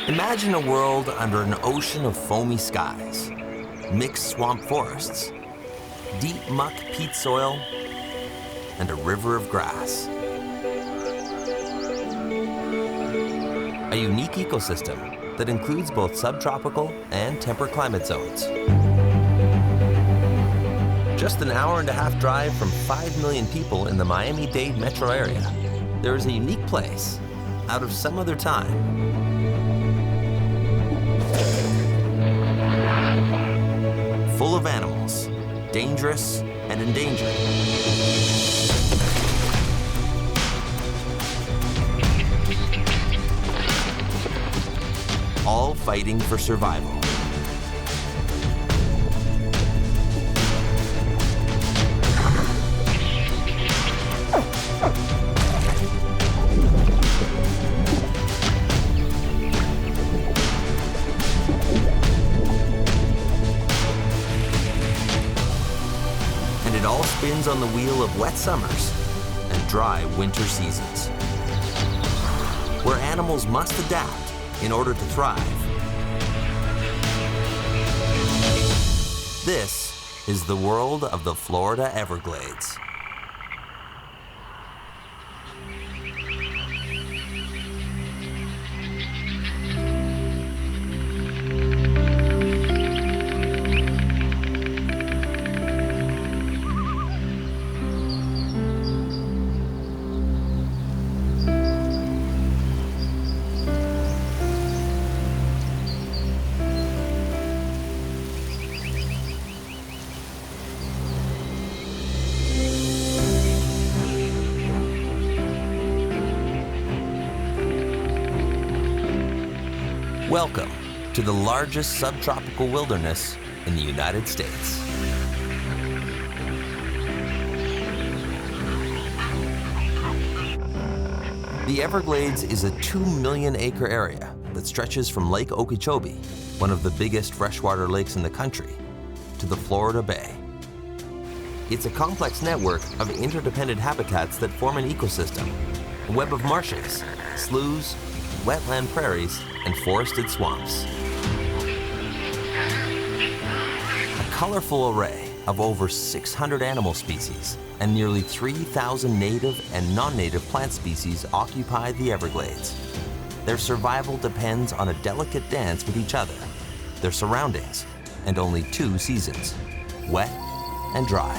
Imagine a world under an ocean of foamy skies, mixed swamp forests, deep muck peat soil, and a river of grass. A unique ecosystem that includes both subtropical and temperate climate zones. Just an hour-and-a-half drive from 5 million people in the Miami-Dade metro area, there is a unique place out of some other time. Full of animals, dangerous and endangered. All fighting for survival. And it all spins on the wheel of wet summers and dry winter seasons, where animals must adapt in order to thrive. This is the world of the Florida Everglades. Welcome to the largest subtropical wilderness in the United States. The Everglades is a 2 million acre area that stretches from Lake Okeechobee, one of the biggest freshwater lakes in the country, to the Florida Bay. It's a complex network of interdependent habitats that form an ecosystem, a web of marshes, sloughs, wetland prairies, and forested swamps. A colorful array of over 600 animal species and nearly 3,000 native and non-native plant species occupy the Everglades. Their survival depends on a delicate dance with each other, their surroundings, and only 2 seasons, wet and dry.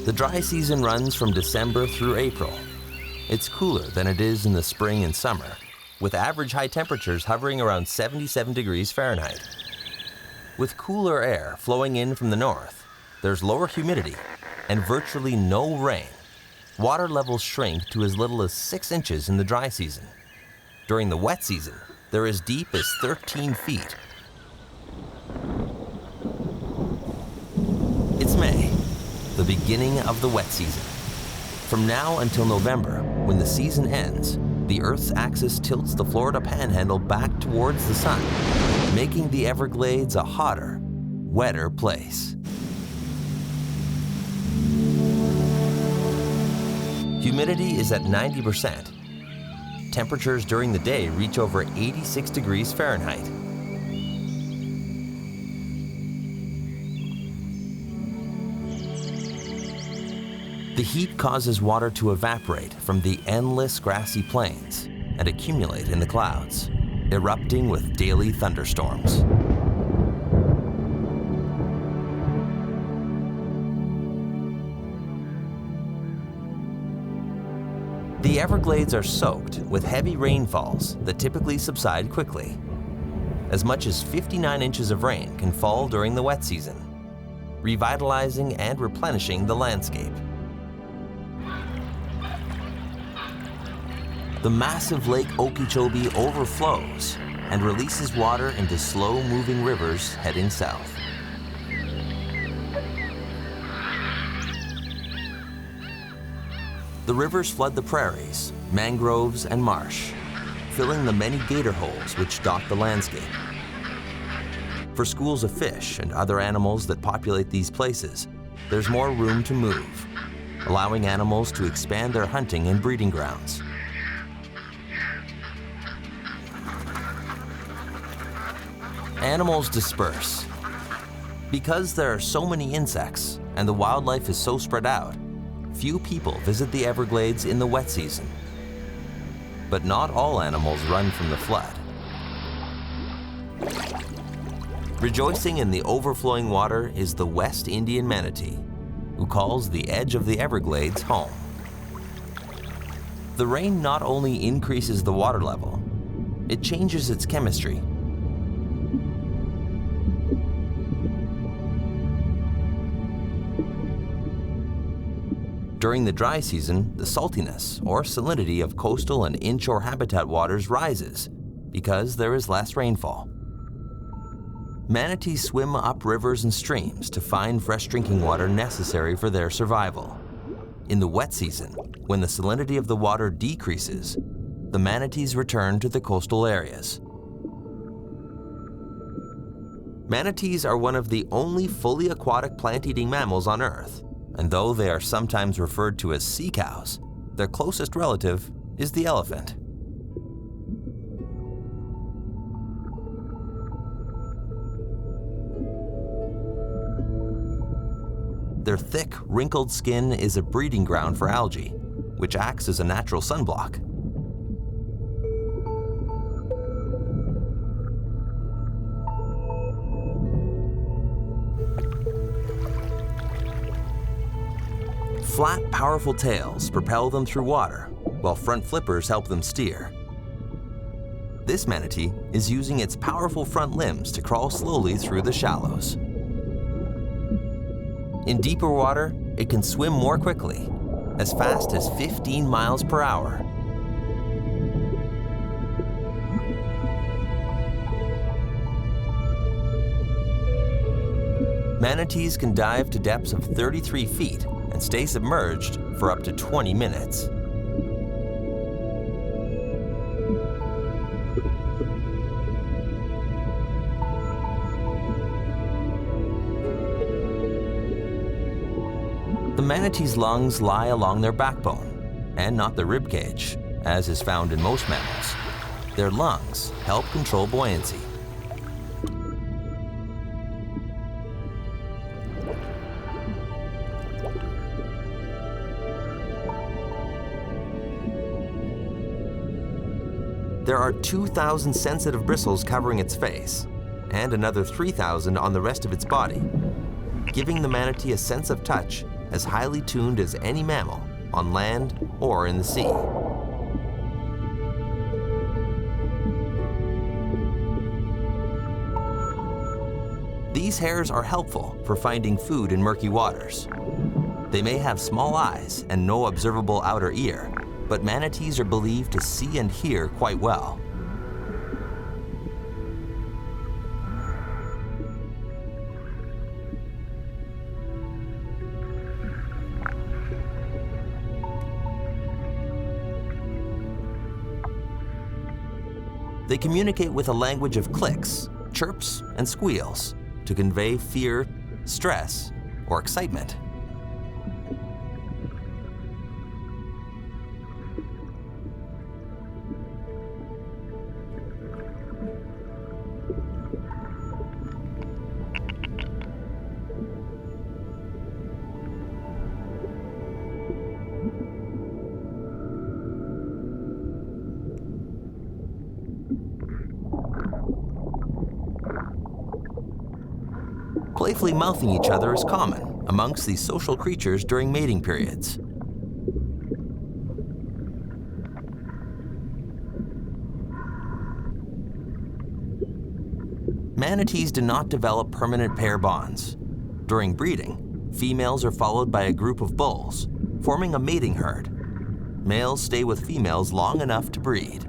The dry season runs from December through April. It's cooler than it is in the spring and summer, with average high temperatures hovering around 77 degrees Fahrenheit. With cooler air flowing in from the north, there's lower humidity and virtually no rain. Water levels shrink to as little as 6 inches in the dry season. During the wet season, they're as deep as 13 feet. It's May, the beginning of the wet season. From now until November, when the season ends, the Earth's axis tilts the Florida Panhandle back towards the sun, making the Everglades a hotter, wetter place. Humidity is at 90%. Temperatures during the day reach over 86 degrees Fahrenheit. The heat causes water to evaporate from the endless grassy plains and accumulate in the clouds, erupting with daily thunderstorms. The Everglades are soaked with heavy rainfalls that typically subside quickly. As much as 59 inches of rain can fall during the wet season, revitalizing and replenishing the landscape. The massive Lake Okeechobee overflows and releases water into slow-moving rivers heading south. The rivers flood the prairies, mangroves, and marsh, filling the many gator holes which dot the landscape. For schools of fish and other animals that populate these places, there's more room to move, allowing animals to expand their hunting and breeding grounds. Animals disperse. Because there are so many insects and the wildlife is so spread out, few people visit the Everglades in the wet season. But not all animals run from the flood. Rejoicing in the overflowing water is the West Indian manatee, who calls the edge of the Everglades home. The rain not only increases the water level, it changes its chemistry. During the dry season, the saltiness or salinity of coastal and inshore habitat waters rises because there is less rainfall. Manatees swim up rivers and streams to find fresh drinking water necessary for their survival. In the wet season, when the salinity of the water decreases, the manatees return to the coastal areas. Manatees are one of the only fully aquatic plant-eating mammals on Earth, and though they are sometimes referred to as sea cows, their closest relative is the elephant. Their thick, wrinkled skin is a breeding ground for algae, which acts as a natural sunblock. Flat, powerful tails propel them through water, while front flippers help them steer. This manatee is using its powerful front limbs to crawl slowly through the shallows. In deeper water, it can swim more quickly, as fast as 15 miles per hour. Manatees can dive to depths of 33 feet and stay submerged for up to 20 minutes. The manatee's lungs lie along their backbone, and not the rib cage, as is found in most mammals. Their lungs help control buoyancy. There are 2,000 sensitive bristles covering its face, and another 3,000 on the rest of its body, giving the manatee a sense of touch as highly tuned as any mammal, on land or in the sea. These hairs are helpful for finding food in murky waters. They may have small eyes and no observable outer ear, but manatees are believed to see and hear quite well. They communicate with a language of clicks, chirps, and squeals to convey fear, stress, or excitement. Playfully mouthing each other is common amongst these social creatures during mating periods. Manatees do not develop permanent pair bonds. During breeding, females are followed by a group of bulls, forming a mating herd. Males stay with females long enough to breed.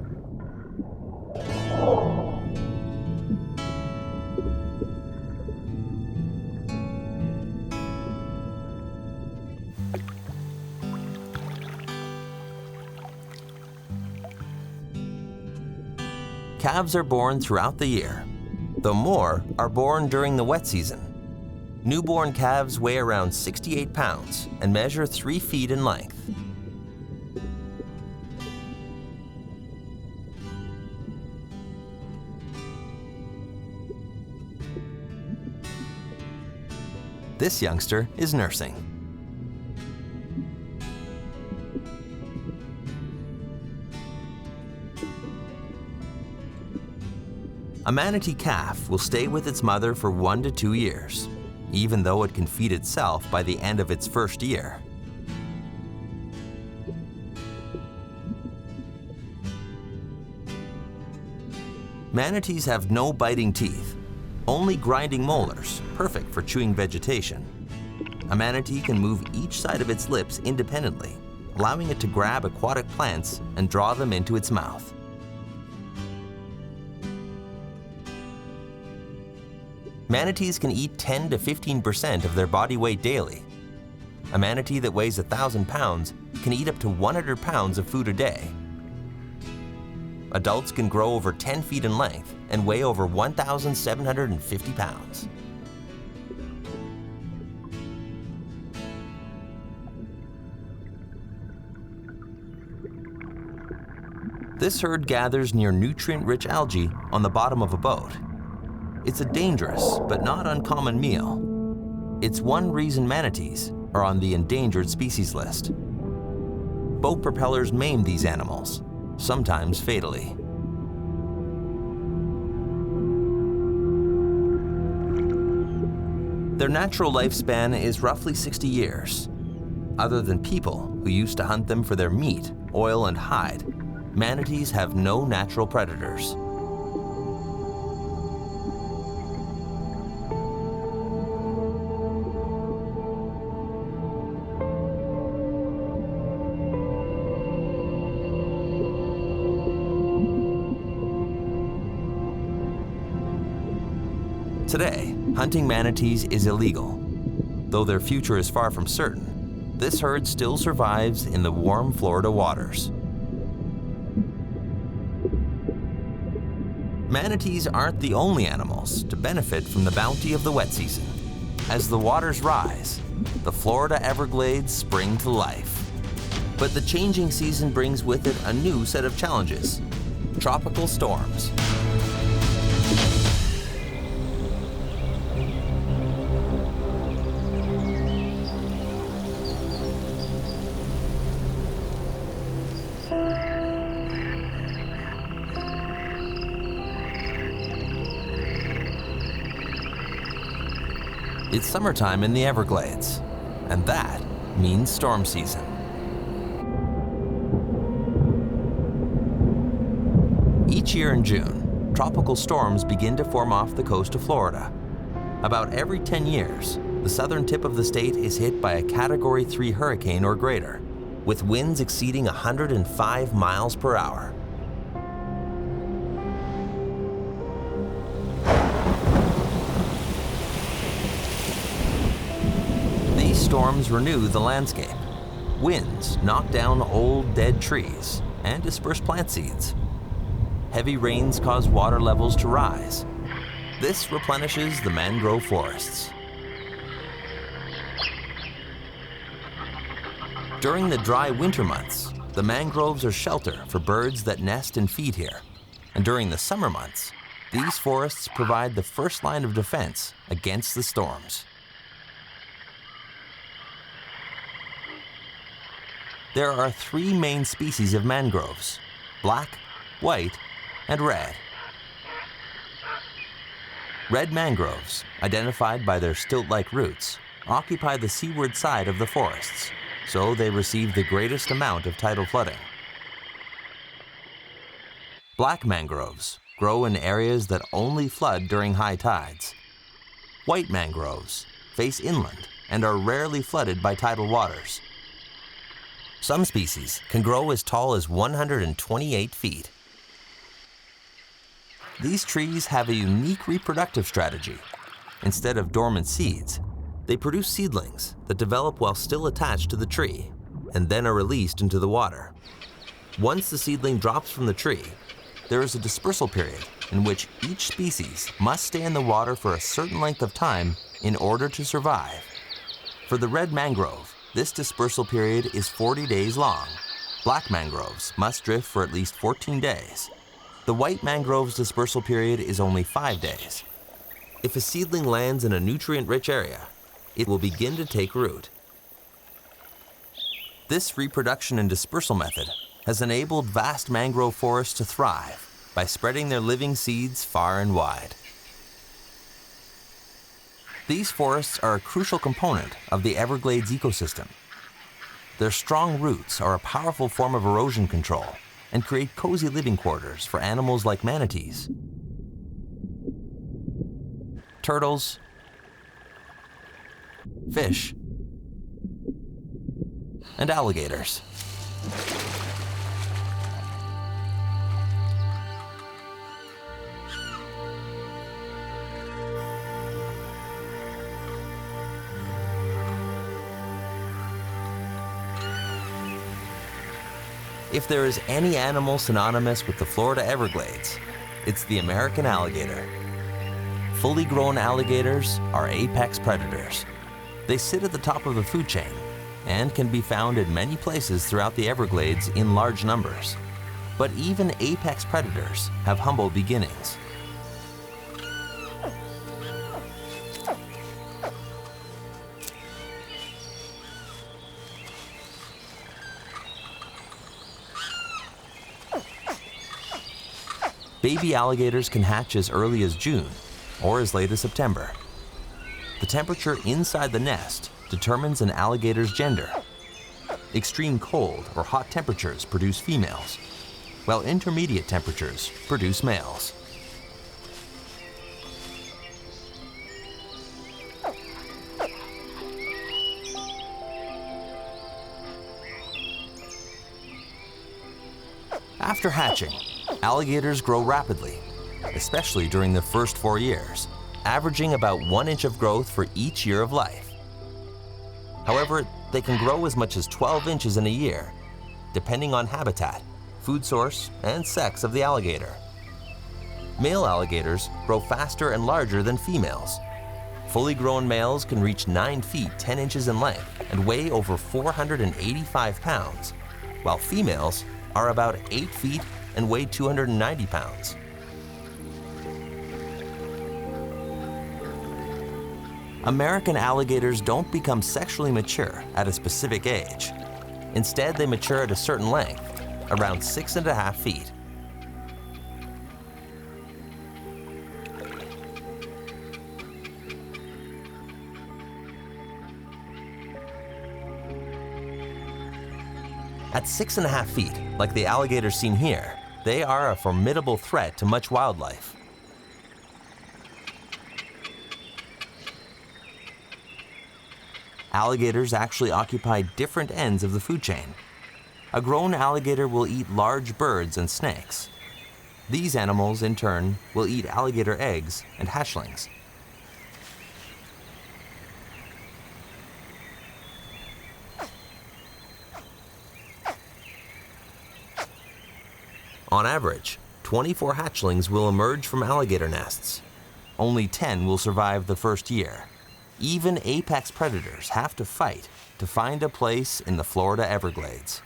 Calves are born throughout the year. though more are born during the wet season. Newborn calves weigh around 68 pounds and measure 3 feet in length. This youngster is nursing. A manatee calf will stay with its mother for 1 to 2 years, even though it can feed itself by the end of its first year. Manatees have no biting teeth, only grinding molars, perfect for chewing vegetation. A manatee can move each side of its lips independently, allowing it to grab aquatic plants and draw them into its mouth. Manatees can eat 10 to 15% of their body weight daily. A manatee that weighs 1,000 pounds can eat up to 100 pounds of food a day. Adults can grow over 10 feet in length and weigh over 1,750 pounds. This herd gathers near nutrient-rich algae on the bottom of a boat. It's a dangerous but not uncommon meal. It's one reason manatees are on the endangered species list. Boat propellers maim these animals, sometimes fatally. Their natural lifespan is roughly 60 years. Other than people who used to hunt them for their meat, oil, and hide, manatees have no natural predators. Today, hunting manatees is illegal. Though their future is far from certain, this herd still survives in the warm Florida waters. Manatees aren't the only animals to benefit from the bounty of the wet season. As the waters rise, the Florida Everglades spring to life. But the changing season brings with it a new set of challenges: tropical storms. It's summertime in the Everglades, and that means storm season. Each year in June, tropical storms begin to form off the coast of Florida. About every 10 years, the southern tip of the state is hit by a Category 3 hurricane or greater, with winds exceeding 105 miles per hour. Storms renew the landscape. Winds knock down old, dead trees and disperse plant seeds. Heavy rains cause water levels to rise. This replenishes the mangrove forests. During the dry winter months, the mangroves are shelter for birds that nest and feed here. And during the summer months, these forests provide the first line of defense against the storms. There are 3 main species of mangroves: black, white, and red. Red mangroves, identified by their stilt-like roots, occupy the seaward side of the forests, so they receive the greatest amount of tidal flooding. Black mangroves grow in areas that only flood during high tides. White mangroves face inland and are rarely flooded by tidal waters. Some species can grow as tall as 128 feet. These trees have a unique reproductive strategy. Instead of dormant seeds, they produce seedlings that develop while still attached to the tree and then are released into the water. Once the seedling drops from the tree, there is a dispersal period in which each species must stay in the water for a certain length of time in order to survive. For the red mangrove, this dispersal period is 40 days long. Black mangroves must drift for at least 14 days. The white mangrove's dispersal period is only 5 days. If a seedling lands in a nutrient-rich area, it will begin to take root. This reproduction and dispersal method has enabled vast mangrove forests to thrive by spreading their living seeds far and wide. These forests are a crucial component of the Everglades ecosystem. Their strong roots are a powerful form of erosion control and create cozy living quarters for animals like manatees, turtles, fish, and alligators. If there is any animal synonymous with the Florida Everglades, it's the American alligator. Fully grown alligators are apex predators. They sit at the top of the food chain and can be found in many places throughout the Everglades in large numbers. But even apex predators have humble beginnings. Baby alligators can hatch as early as June or as late as September. The temperature inside the nest determines an alligator's gender. Extreme cold or hot temperatures produce females, while intermediate temperatures produce males. After hatching, alligators grow rapidly, especially during the first 4 years, averaging about 1 inch of growth for each year of life. However, they can grow as much as 12 inches in a year, depending on habitat, food source, and sex of the alligator. Male alligators grow faster and larger than females. Fully grown males can reach 9 feet 10 inches in length and weigh over 485 pounds, while females are about 8 feet and weigh 290 pounds. American alligators don't become sexually mature at a specific age. Instead, they mature at a certain length, around 6.5 feet. At 6.5 feet, like the alligators seen here, they are a formidable threat to much wildlife. Alligators actually occupy different ends of the food chain. A grown alligator will eat large birds and snakes. These animals, in turn, will eat alligator eggs and hatchlings. On average, 24 hatchlings will emerge from alligator nests. Only 10 will survive the first year. Even apex predators have to fight to find a place in the Florida Everglades.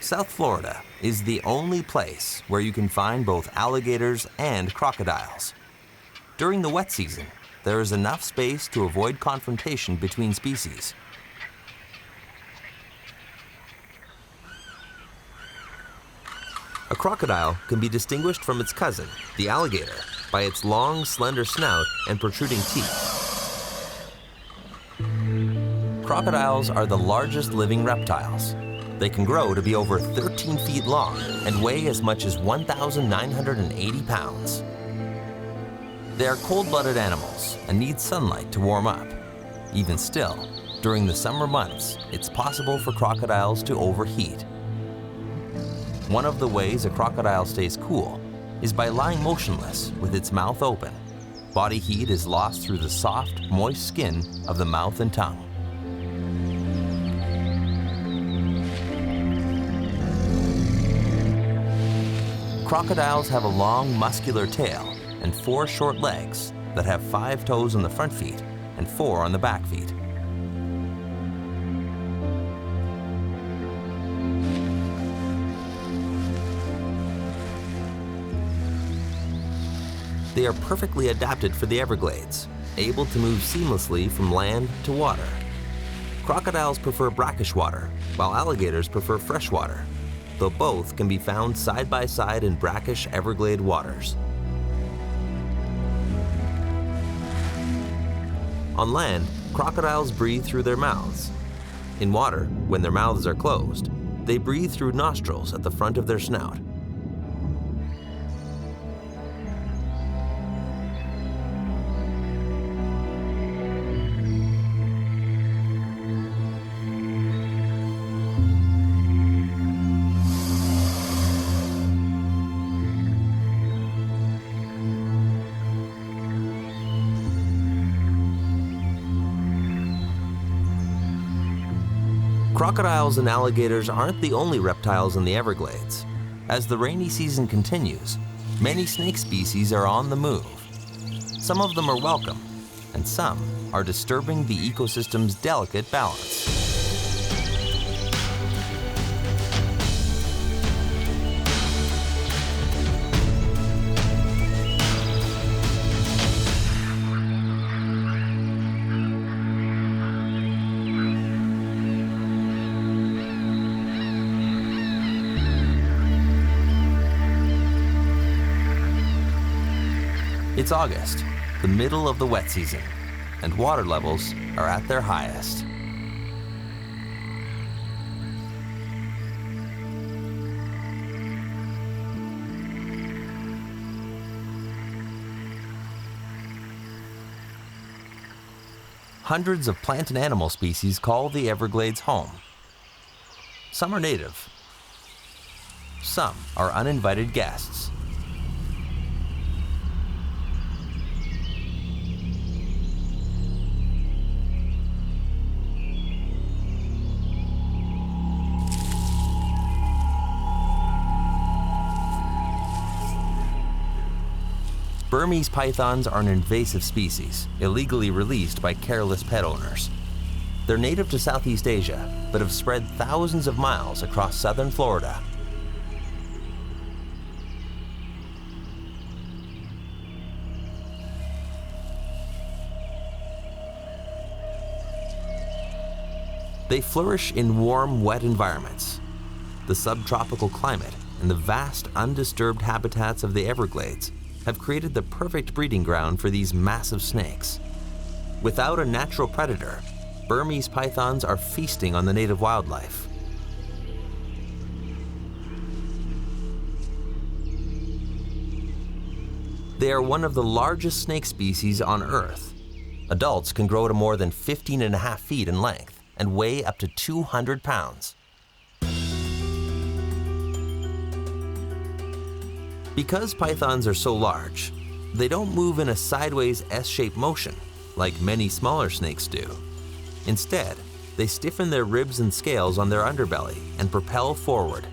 South Florida is the only place where you can find both alligators and crocodiles. During the wet season, there is enough space to avoid confrontation between species. A crocodile can be distinguished from its cousin, the alligator, by its long, slender snout and protruding teeth. Crocodiles are the largest living reptiles. They can grow to be over 13 feet long and weigh as much as 1,980 pounds. They are cold-blooded animals and need sunlight to warm up. Even still, during the summer months, it's possible for crocodiles to overheat. One of the ways a crocodile stays cool is by lying motionless with its mouth open. Body heat is lost through the soft, moist skin of the mouth and tongue. Crocodiles have a long, muscular tail and 4 short legs that have 5 toes on the front feet and 4 on the back feet. They are perfectly adapted for the Everglades, able to move seamlessly from land to water. Crocodiles prefer brackish water, while alligators prefer fresh water, though both can be found side by side in brackish Everglade waters. On land, crocodiles breathe through their mouths. In water, when their mouths are closed, they breathe through nostrils at the front of their snout. Crocodiles and alligators aren't the only reptiles in the Everglades. As the rainy season continues, many snake species are on the move. Some of them are welcome, and some are disturbing the ecosystem's delicate balance. It's August, the middle of the wet season, and water levels are at their highest. Hundreds of plant and animal species call the Everglades home. Some are native. Some are uninvited guests. Burmese pythons are an invasive species, illegally released by careless pet owners. They're native to Southeast Asia, but have spread thousands of miles across southern Florida. They flourish in warm, wet environments. The subtropical climate and the vast, undisturbed habitats of the Everglades have created the perfect breeding ground for these massive snakes. Without a natural predator, Burmese pythons are feasting on the native wildlife. They are one of the largest snake species on Earth. Adults can grow to more than 15.5 feet in length and weigh up to 200 pounds. Because pythons are so large, they don't move in a sideways S-shaped motion like many smaller snakes do. Instead, they stiffen their ribs and scales on their underbelly and propel forward.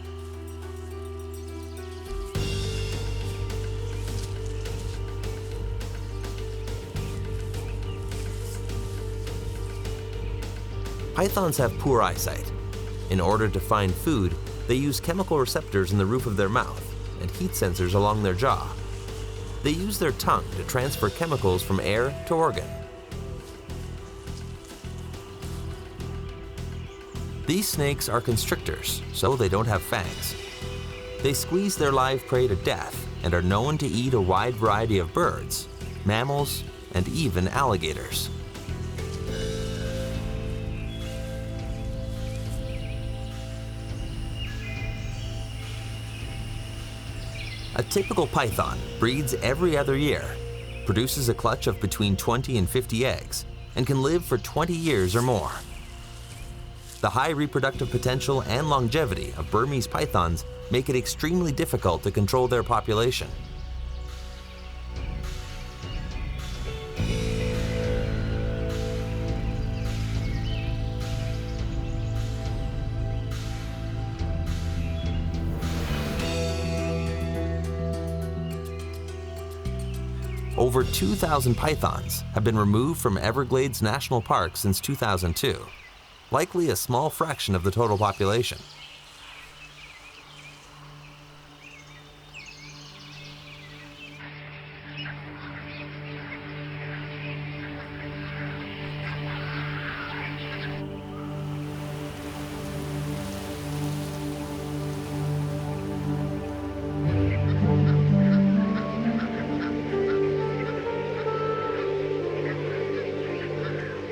Pythons have poor eyesight. In order to find food, they use chemical receptors in the roof of their mouth and heat sensors along their jaw. They use their tongue to transfer chemicals from air to organ. These snakes are constrictors, so they don't have fangs. They squeeze their live prey to death and are known to eat a wide variety of birds, mammals, and even alligators. A typical python breeds every other year, produces a clutch of between 20 and 50 eggs, and can live for 20 years or more. The high reproductive potential and longevity of Burmese pythons make it extremely difficult to control their population. Over 2,000 pythons have been removed from Everglades National Park since 2002, likely a small fraction of the total population.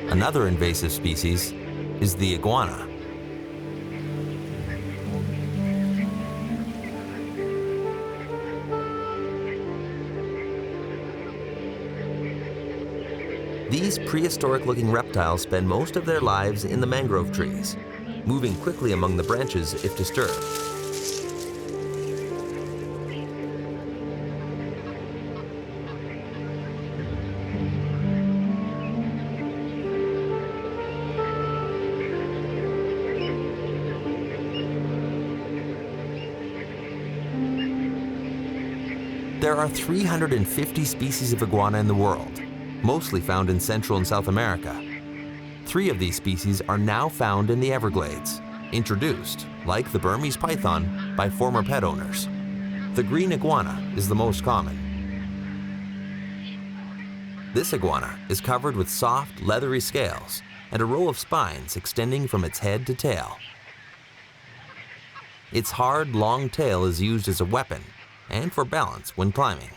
Another invasive species is the iguana. These prehistoric-looking reptiles spend most of their lives in the mangrove trees, moving quickly among the branches if disturbed. There are 350 species of iguana in the world, mostly found in Central and South America. 3 of these species are now found in the Everglades, introduced, like the Burmese python, by former pet owners. The green iguana is the most common. This iguana is covered with soft, leathery scales and a row of spines extending from its head to tail. Its hard, long tail is used as a weapon and for balance when climbing.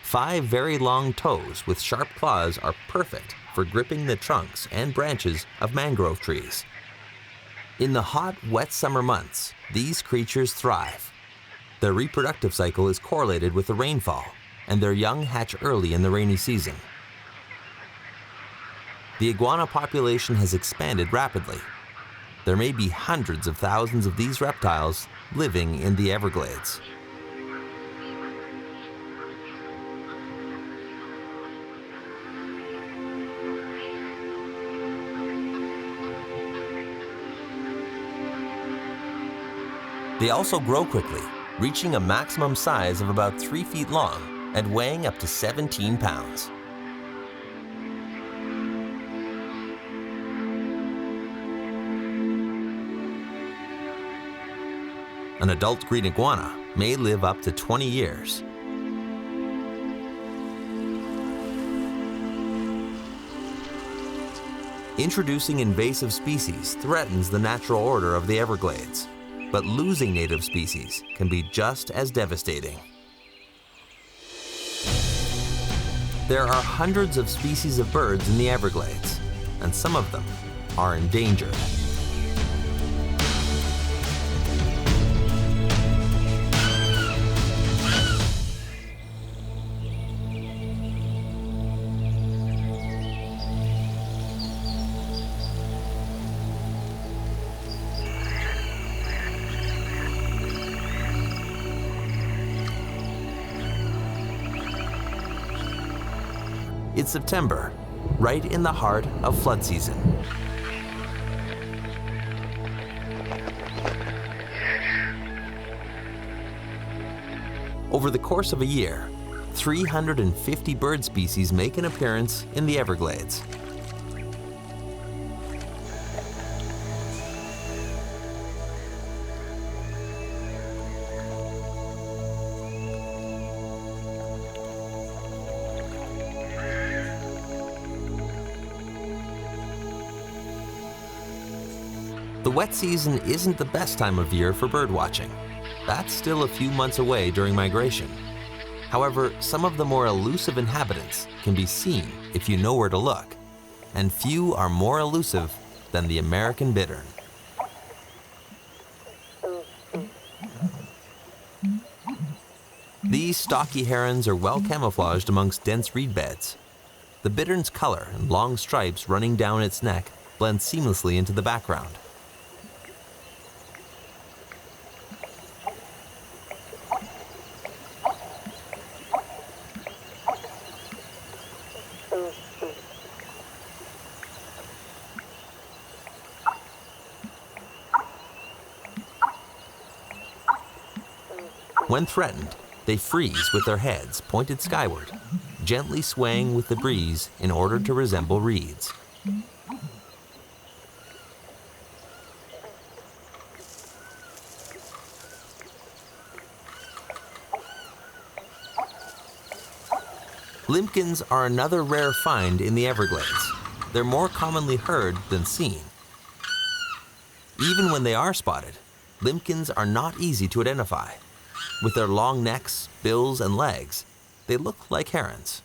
5 very long toes with sharp claws are perfect for gripping the trunks and branches of mangrove trees. In the hot, wet summer months, these creatures thrive. Their reproductive cycle is correlated with the rainfall, and their young hatch early in the rainy season. The iguana population has expanded rapidly. There may be hundreds of thousands of these reptiles living in the Everglades. They also grow quickly, reaching a maximum size of about 3 feet long and weighing up to 17 pounds. An adult green iguana may live up to 20 years. Introducing invasive species threatens the natural order of the Everglades, but losing native species can be just as devastating. There are hundreds of species of birds in the Everglades, and some of them are endangered. It's September, right in the heart of flood season. Over the course of a year, 350 bird species make an appearance in the Everglades. The wet season isn't the best time of year for bird watching. That's still a few months away during migration. However, some of the more elusive inhabitants can be seen if you know where to look, and few are more elusive than the American bittern. These stocky herons are well camouflaged amongst dense reed beds. The bittern's color and long stripes running down its neck blend seamlessly into the background. When threatened, They freeze with their heads pointed skyward, gently swaying with the breeze in order to resemble reeds. Limpkins are another rare find in the Everglades. They're more commonly heard than seen. Even when they are spotted, limpkins are not easy to identify. With their long necks, bills, and legs, they look like herons.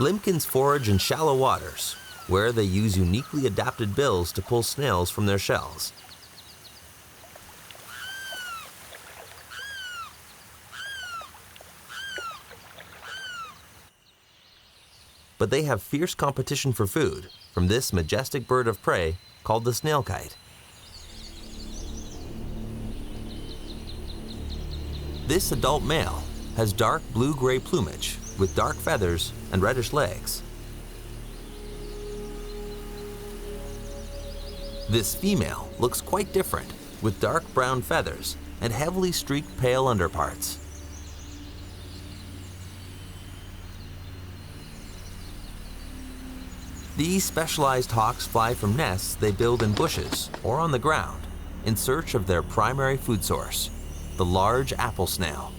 Limpkins forage in shallow waters, where they use uniquely adapted bills to pull snails from their shells. But they have fierce competition for food from this majestic bird of prey called the snail kite. This adult male has dark blue-gray plumage with dark feathers and reddish legs. This female looks quite different, with dark brown feathers and heavily streaked pale underparts. These specialized hawks fly from nests they build in bushes or on the ground in search of their primary food source, the large apple snail.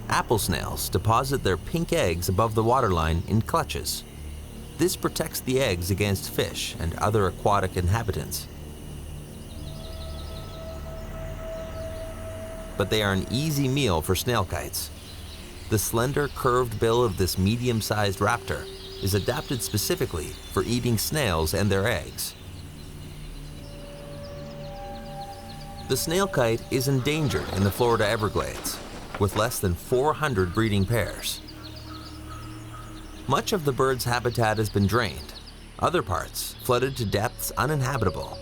Apple snails deposit their pink eggs above the waterline in clutches. This protects the eggs against fish and other aquatic inhabitants. But they are an easy meal for snail kites. The slender, curved bill of this medium-sized raptor is adapted specifically for eating snails and their eggs. The snail kite is endangered in the Florida Everglades, with less than 400 breeding pairs. Much of the bird's habitat has been drained, other parts flooded to depths uninhabitable.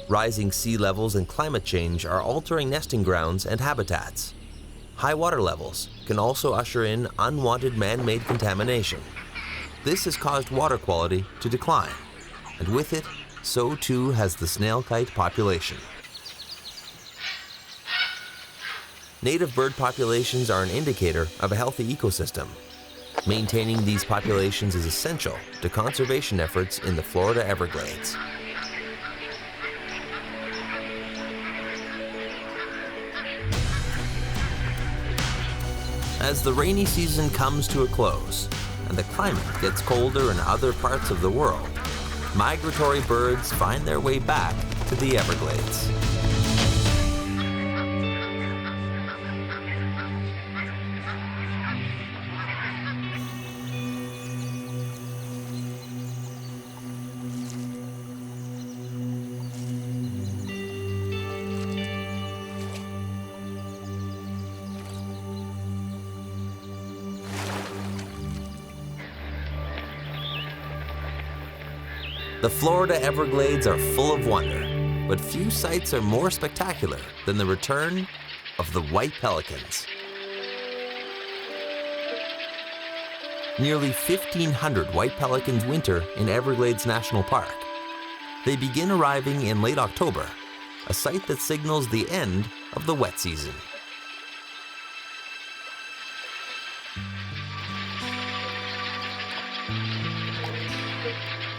Rising sea levels and climate change are altering nesting grounds and habitats. High water levels can also usher in unwanted man-made contamination. This has caused water quality to decline, and with it, so too has the snail kite population. Native bird populations are an indicator of a healthy ecosystem. Maintaining these populations is essential to conservation efforts in the Florida Everglades. As the rainy season comes to a close and the climate gets colder in other parts of the world, migratory birds find their way back to the Everglades. The Florida Everglades are full of wonder, but few sights are more spectacular than the return of the white pelicans. Nearly 1,500 white pelicans winter in Everglades National Park. They begin arriving in late October, a sight that signals the end of the wet season.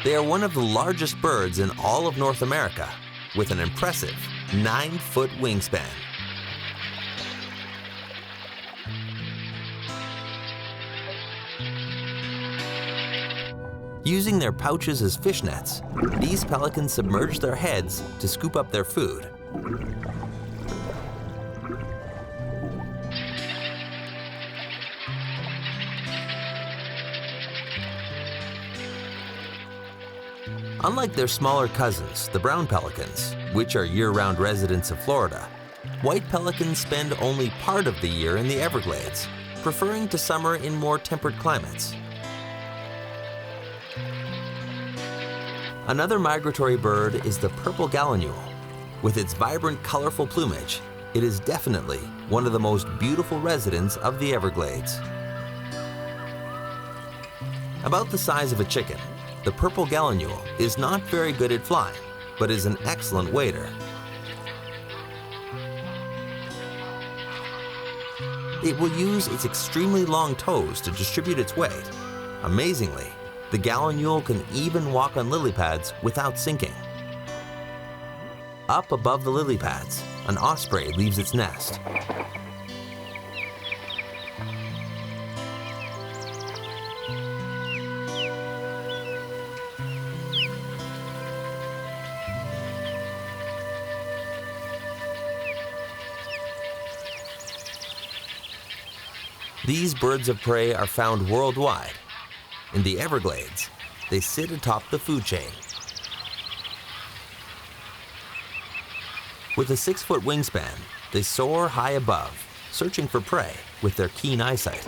They are one of the largest birds in all of North America, with an impressive 9-foot wingspan. Using their pouches as fish nets, these pelicans submerge their heads to scoop up their food. Unlike their smaller cousins, the brown pelicans, which are year-round residents of Florida, white pelicans spend only part of the year in the Everglades, preferring to summer in more temperate climates. Another migratory bird is the purple gallinule. With its vibrant, colorful plumage, it is definitely one of the most beautiful residents of the Everglades. About the size of a chicken, the purple gallinule is not very good at flying, but is an excellent wader. It will use its extremely long toes to distribute its weight. Amazingly, the gallinule can even walk on lily pads without sinking. Up above the lily pads, an osprey leaves its nest. These birds of prey are found worldwide. In the Everglades, they sit atop the food chain. With a 6-foot wingspan, they soar high above, searching for prey with their keen eyesight.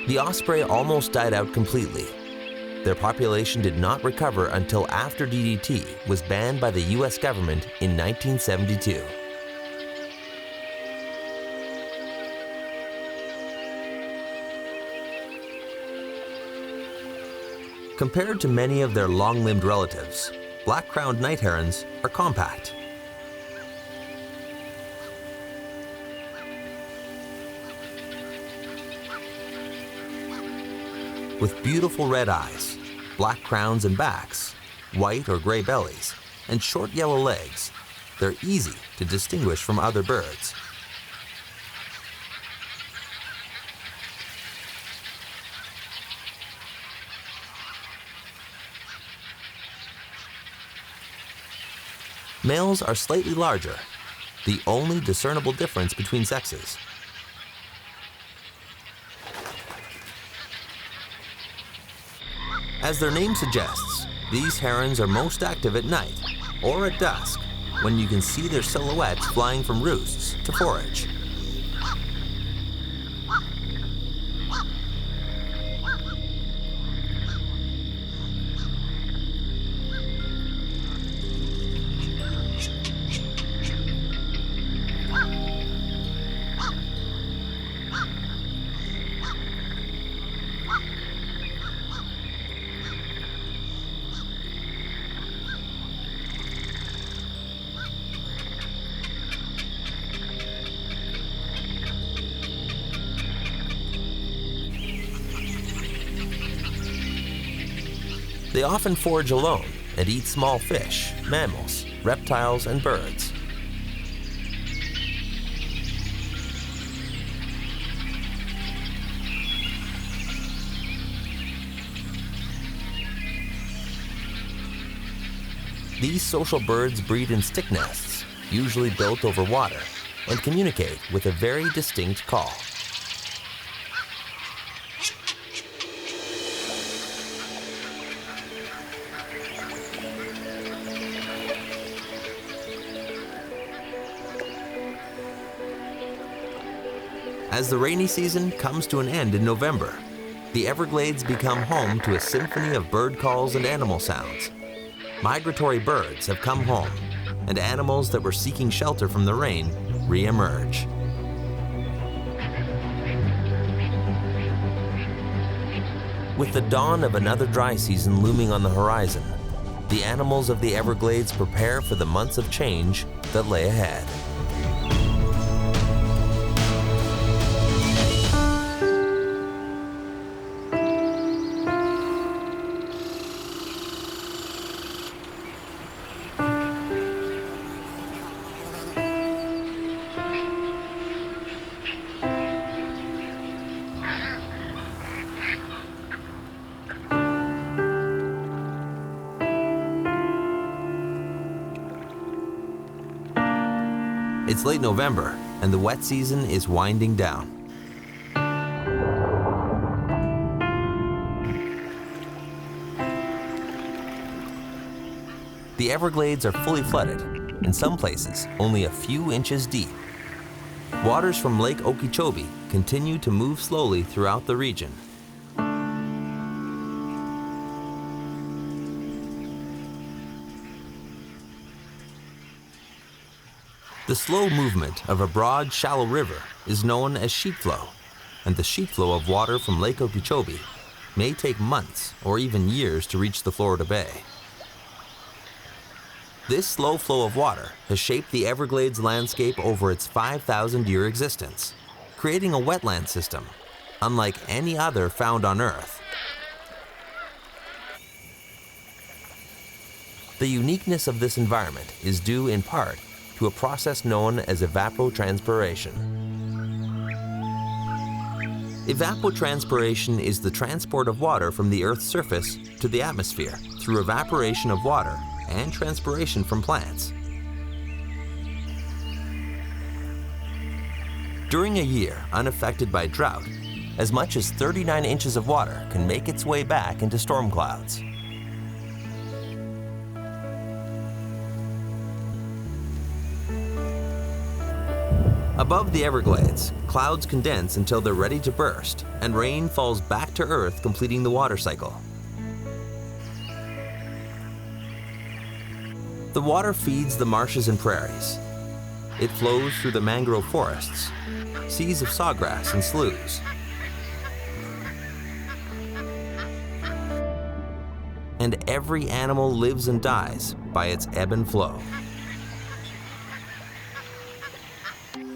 The osprey almost died out completely. Their population did not recover until after DDT was banned by the US government in 1972. Compared to many of their long-limbed relatives, black-crowned night herons are compact. With beautiful red eyes, black crowns and backs, white or gray bellies, and short yellow legs, they're easy to distinguish from other birds. Males are slightly larger, the only discernible difference between sexes. As their name suggests, these herons are most active at night or at dusk, when you can see their silhouettes flying from roosts to forage. They often forage alone and eat small fish, mammals, reptiles, and birds. These social birds breed in stick nests, usually built over water, and communicate with a very distinct call. As the rainy season comes to an end in November, the Everglades become home to a symphony of bird calls and animal sounds. Migratory birds have come home, and animals that were seeking shelter from the rain re-emerge. With the dawn of another dry season looming on the horizon, the animals of the Everglades prepare for the months of change that lay ahead. It's late November, and the wet season is winding down. The Everglades are fully flooded, in some places only a few inches deep. Waters from Lake Okeechobee continue to move slowly throughout the region. The slow movement of a broad, shallow river is known as sheet flow, and the sheet flow of water from Lake Okeechobee may take months or even years to reach the Florida Bay. This slow flow of water has shaped the Everglades landscape over its 5,000-year existence, creating a wetland system unlike any other found on Earth. The uniqueness of this environment is due in part to a process known as evapotranspiration. Evapotranspiration is the transport of water from the Earth's surface to the atmosphere through evaporation of water and transpiration from plants. During a year unaffected by drought, as much as 39 inches of water can make its way back into storm clouds. Above the Everglades, clouds condense until they're ready to burst, and rain falls back to Earth, completing the water cycle. The water feeds the marshes and prairies. It flows through the mangrove forests, seas of sawgrass and sloughs. And every animal lives and dies by its ebb and flow.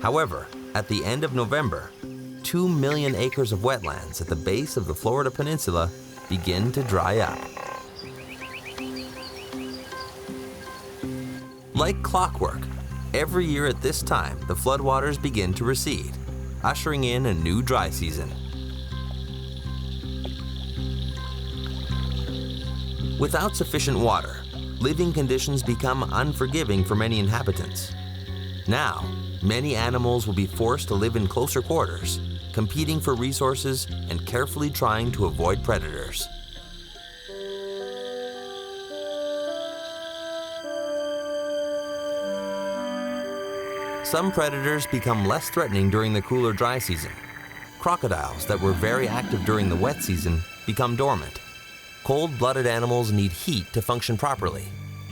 However, at the end of November, 2 million acres of wetlands at the base of the Florida Peninsula begin to dry up. Like clockwork, every year at this time, the floodwaters begin to recede, ushering in a new dry season. Without sufficient water, living conditions become unforgiving for many inhabitants. Now, many animals will be forced to live in closer quarters, competing for resources and carefully trying to avoid predators. Some predators become less threatening during the cooler dry season. Crocodiles that were very active during the wet season become dormant. Cold-blooded animals need heat to function properly.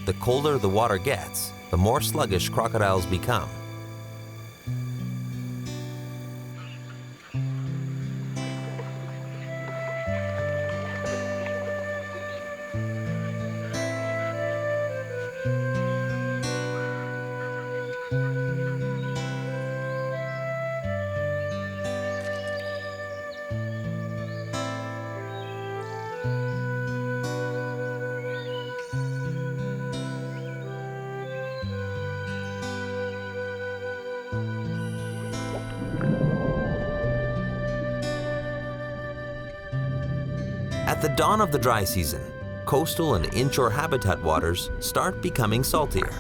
The colder the water gets, the more sluggish crocodiles become. At the dawn of the dry season, coastal and inshore habitat waters start becoming saltier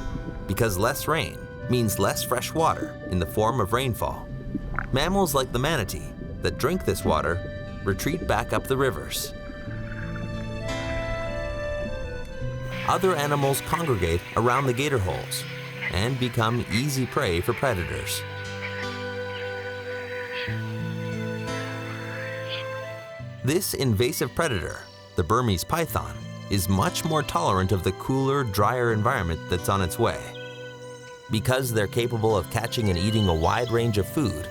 because less rain means less fresh water in the form of rainfall. Mammals like the manatee that drink this water retreat back up the rivers. Other animals congregate around the gator holes and become easy prey for predators. This invasive predator, the Burmese python, is much more tolerant of the cooler, drier environment that's on its way. Because they're capable of catching and eating a wide range of food,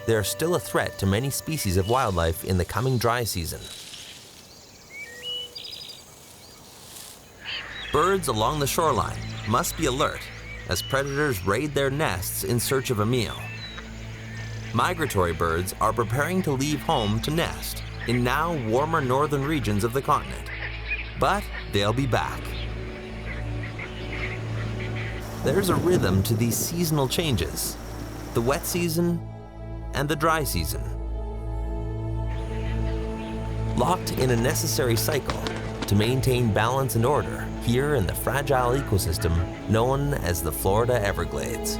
they are still a threat to many species of wildlife in the coming dry season. Birds along the shoreline must be alert as predators raid their nests in search of a meal. Migratory birds are preparing to leave home to nest in now warmer northern regions of the continent, but they'll be back. There's a rhythm to these seasonal changes, the wet season and the dry season. Locked in a necessary cycle to maintain balance and order here in the fragile ecosystem known as the Florida Everglades.